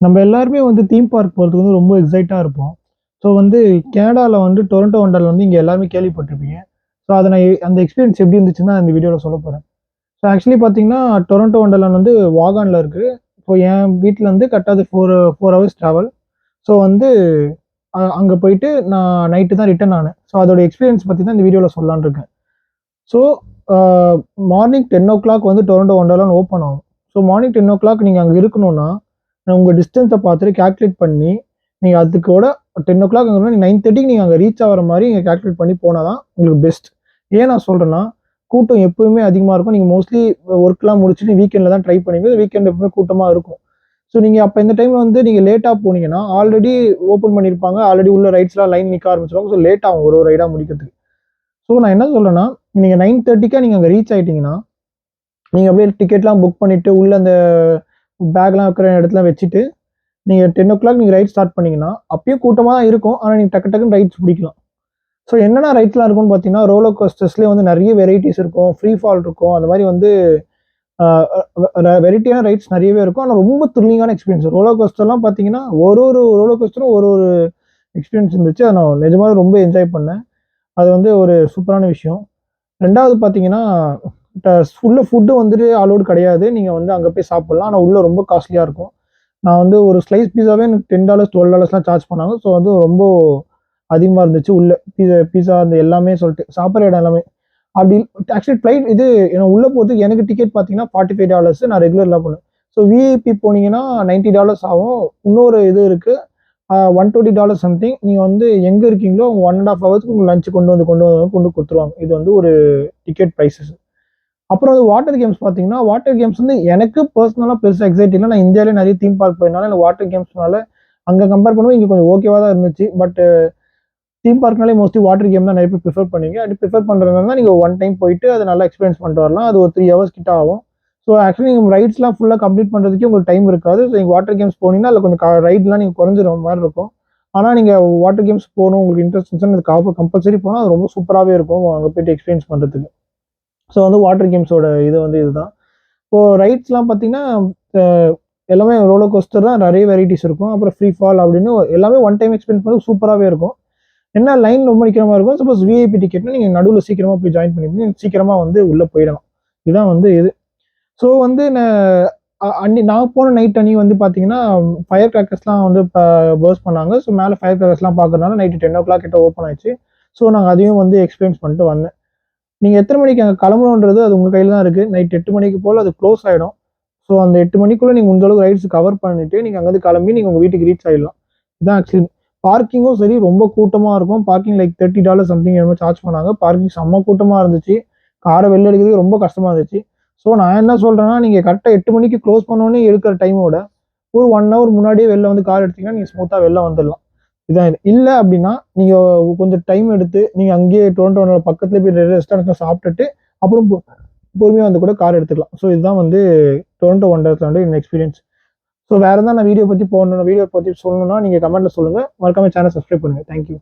நம்ம எல்லாருமே வந்து தீம் பார்க் போறதுக்கு வந்து ரொம்ப எக்ஸைட்டா இருப்போம். ஸோ வந்து கனடால வந்து டொரன்டோ ஒண்டர்லா வந்து இங்க எல்லாருமே கேள்விப்பட்டிருப்பீங்க. ஸோ அத நான் அந்த எக்ஸ்பீரியன்ஸ் எப்படி இருந்துச்சுன்னு தான் இந்த வீடியோல சொல்லப் போறேன். ஸோ ஆக்சுவலி பார்த்தீங்கன்னா, டொரன்டோ ஒண்டர்லாண்ட் வந்து வாகான்ல இருக்கு. ஸோ என் வீட்ல இருந்து கரெக்ட்டா அது 4 ஹவர்ஸ் டிராவல். ஸோ வந்து அங்க போயிட்டு நான் நைட்டு தான் ரிட்டர்ன் ஆனேன். ஸோ அதோட எக்ஸ்பீரியன்ஸ் பத்தி தான் இந்த வீடியோல சொல்லலாம்னு இருக்கேன். ஸோ அ மார்னிங் 10:00 வந்து டொரன்டோ ஒண்டர்லாண்ட் ஓப்பன் ஆகும். ஸோ மார்னிங் 10:00 நீங்க அங்க இருக்கணும்னா, உங்க டிஸ்டன்ஸ பார்த்துட்டு கால்குலேட் பண்ணி, நீங்க அதுக்கூட 10:00ங்கிறப்ப 9:30க்கு நீங்க அங்க ரீச் ஆகுற மாரி நீங்க கால்குலேட் பண்ணி போனா தான் உங்களுக்கு பெஸ்ட். ஏன் நான் சொல்றேன்னா, கூட்டம் எப்பவுமே அதிகமா இருக்கும். நீங்க மோஸ்ட்லி வொர்க்லாம் முடிச்சுட்டு வீக்கெண்ட்ல தான் ட்ரை பண்ணுவீங்க. வீக்கெண்ட் எப்பவுமே கூட்டமா இருக்கும். ஸோ நீங்க அப்ப இந்த டைம்ல வந்து நீங்க லேட்டா போனீங்கன்னா, ஆல்ரெடி ஓப்பன் பண்ணியிருப்பாங்க. ஆல்ரெடி உள்ள ரைட்ஸ்லாம் லைன் நிக்க ஆரம்பிச்சுருவாங்க. ஸோ லேட் ஆகும் ஒரு ரைடா முடிக்கிறதுக்கு. ஸோ நான் என்ன சொல்றேன்னா, நீங்க 9:30க்கா நீங்க அங்க ரீச் ஆயிட்டீங்கன்னா, நீங்க அப்படியே டிக்கெட்லாம் புக் பண்ணிட்டு, உள்ள அந்த பேக்லாம் வைக்கிற இடத்துல வச்சுட்டு, நீங்க 10:00 நீங்க ரைட் ஸ்டார்ட் பண்ணீங்கன்னா, அப்பயும் கூட்டமா தான் இருக்கும். ஆனா நீங்க டக்கு டக்குன்னு ரைட்ஸ் பிடிக்கலாம். ஸோ என்னென்ன ரைட்ஸ்லாம் இருக்கும்னு பார்த்தீங்கன்னா, ரோலர் கோஸ்டர்ஸ்லயே வந்து நெறைய வெரைட்டிஸ் இருக்கும். ஃப்ரீ ஃபால் இருக்கும். அந்த மாரி வந்து அ வெரைட்டியான ரைட்ஸ் நெறையவே இருக்கும். ஆனா ரொம்ப த்ரில்லிங்கான எக்ஸ்பீரியன்ஸ். ரோலர் கோஸ்டர்லாம் பார்த்தீங்கன்னா, ஒரு ரோலர் கோஸ்டரும் ஒரு எக்ஸ்பீரியன்ஸ் இருந்துச்சு. அத நான் நிஜமாவே ரொம்ப என்ஜாய் பண்ணேன். அது வந்து ஒரு சூப்பரான விஷயம். 2வது பார்த்தீங்கன்னா, ட உள்ள ஃபுட் வந்துட்டு அலோவ்ட் கிடையாது. நீங்க வந்து அங்க போய் சாப்பிடலாம். ஆனா உள்ள ரொம்ப காஸ்ட்லியா இருக்கும். நான் வந்து ஒரு ஸ்லைஸ் பீஸாவே எனக்கு $10 $12லாம் சார்ஜ் பண்ணாங்க. ஸோ வந்து ரொம்ப அதிகமா இருந்துச்சு. உள்ள பீஸா அந்த எல்லாமே சொல்லிட்டு சாப்பிடுற இடம் எல்லாமே. அப்படி ஆக்சுவலி ஃப்ளைட் இது உள்ள போறதுக்கு எனக்கு டிக்கெட் பார்த்தீங்கன்னா $45 நான் ரெகுலர்லாம் போனேன். ஸோ விஐபி போனீங்கன்னா $90 ஆகும். இன்னொரு இது இருக்கு. $120 சம்திங். நீங்க வந்து எங்க இருக்கீங்களோ 1 1/2 ஹவர்ஸ்க்கு உங்க லஞ்ச் கொண்டு குடுத்துருவாங்க. இது வந்து ஒரு டிக்கெட் பிரைஸஸ். அப்புறம் வந்து வாட்டர் கேம்ஸ் பார்த்தீங்கன்னா, வாட்டர் கேம்ஸ் வந்து எனக்கு பெர்சனலா பெருசா எக்ஸைட் இல்ல. நான் இந்தியாவிலே நெறைய தீம் பார்க் போயிருந்தனால எனக்கு வாட்டர் கேம்ஸ்னால அங்க கம்பேர் பண்ணும்போது இங்க கொஞ்சம் ஓகேவா தான் இருந்துச்சு. பட் தீம் பார்க்னாலே மோஸ்ட்லி வாட்டர் கேம் தான் நெறைய பேர் பிரிஃபர் பண்ணுவீங்க. அப்படி பிரிஃபர் பண்றதுனால நீங்க ஒன் டைம் போயிட்டு அத நல்லா எக்ஸ்பீரியன்ஸ் பண்ணிட்டு வரலாம். அது ஒரு 3 ஹவர்ஸ் கிட்ட ஆகும். ஸோ ஆக்சுவலி நீங்க ரைட்ஸ்லாம் ஃபுல்லா கம்ப்ளீட் பண்றதுக்கே உங்களுக்கு டைம் இருக்காது. ஸோ நீங்க வாட்டர் கேம்ஸ் போனீங்கன்னா, அதுல கொஞ்சம் ரைட்லாம் நீங்க குறைஞ்சிற மாரி இருக்கும். ஆனா நீங்க வாட்டர் கேம்ஸ் போணும் உங்களுக்கு இன்ட்ரெஸ்ட் இருந்துச்சுன்னா, அதுக்கு கம்பல்சரி போனா அது ரொம்ப சூப்பராவே இருக்கும். அங்க போயிட்டு எக்ஸ்பீரியன்ஸ் பண்றதுக்கு. ஸோ வந்து வாட்டர் கேம்ஸோட இது வந்து இதுதான். இப்போ ரைட்ஸ்லாம் பார்த்தீங்கன்னா, அ எல்லாமே ரோலர் கோஸ்டர் தான் நெறைய வெரைட்டிஸ் இருக்கும். அப்புறம் ஃப்ரீ ஃபால் அப்படின்னு எல்லாமே ஒன் டைம் எக்ஸ்பீரியன்ஸ் பண்ண சூப்பராவே இருக்கும். என்ன லைன் ரொம்ப நிக்கிற மாரி இருக்கும். சப்போஸ் விஐபி டிக்கெட்னா நீங்க நடுவுல சீக்கிரமா போய் ஜாயின் பண்ணிப்பீங்க. சீக்கிரமா வந்து உள்ள போயிடலாம். இதான் வந்து இது. ஸோ வந்து நான் போன நைட் அன்னைக்கு வந்து பார்த்தீங்கன்னா, ஃபயர் கிராக்கர்ஸ்லாம் வந்து பர்ஸ்ட் பண்ணாங்க. ஸோ மேல ஃபயர் கிராக்கர்ஸ்லாம் பார்க்கறதுனால நைட் 10:00 கிட்ட ஓப்பன் ஆயிடுச்சு. ஸோ நாங்க அதையும் வந்து எக்ஸ்பீரியன்ஸ் பண்ணிட்டு வந்தேன். நீங்க எத்தன மணிக்கு அங்க கிளம்பணும்ன்றது அது உங்க கையில தான் இருக்கு. நைட் 8 மணிக்கு போல அது குளோஸ் ஆயிடும். ஸோ அந்த 8 மணிக்குள்ள நீங்க முடிஞ்ச அளவுக்கு ரைட்ஸ் கவர் பண்ணிட்டு, நீங்க அங்கருந்து கிளம்பி நீங்க உங்க வீட்டுக்கு ரீச் ஆயிடலாம். இதான் ஆக்சுவலி. பார்க்கிங்கும் சரி ரொம்ப கூட்டமா இருக்கும். பார்க்கிங் லைக் $30 சம்திங் என்னமோ சார்ஜ் பண்ணாங்க. பார்க்கிங் செம்ம கூட்டமா இருந்துச்சு. கார வெளில எடுக்கிறதுக்கு ரொம்ப கஷ்டமா இருந்துச்சு. ஸோ நான் என்ன சொல்றேன்னா, நீங்க கரெக்ட்டா 8 மணிக்கு குளோஸ் பண்ணோனே எடுக்கிற டைமோட ஒரு 1 ஹவர் முன்னாடியே வெளில வந்து கார் எடுத்தீங்கன்னா, நீங்க ஸ்மூத்தா வெளில வந்துடலாம். இதான் இது. இல்ல அப்டின்னா, நீங்க கொஞ்சம் டைம் எடுத்து, நீங்க அங்கேயே டொரன்டோல பக்கத்திலேயே போய் ரெஸ்டாரண்ட்ல சாப்பிட்டுட்டு, அப்புறம் பொறுமையா வந்து கூட கார் எடுத்துக்கலாம். ஸோ இதுதான் வந்து டொரன்டோ வொண்டர்லாண்டோட இந்த எக்ஸ்பீரியன்ஸ். ஸோ வேற எதா நான் வீடியோ பத்தி சொல்லணும்னா, நீங்க கமெண்ட்ல சொல்லுங்க. மறக்காம சேனல் சப்ஸ்கிரைப் பண்ணுங்க. Thank you.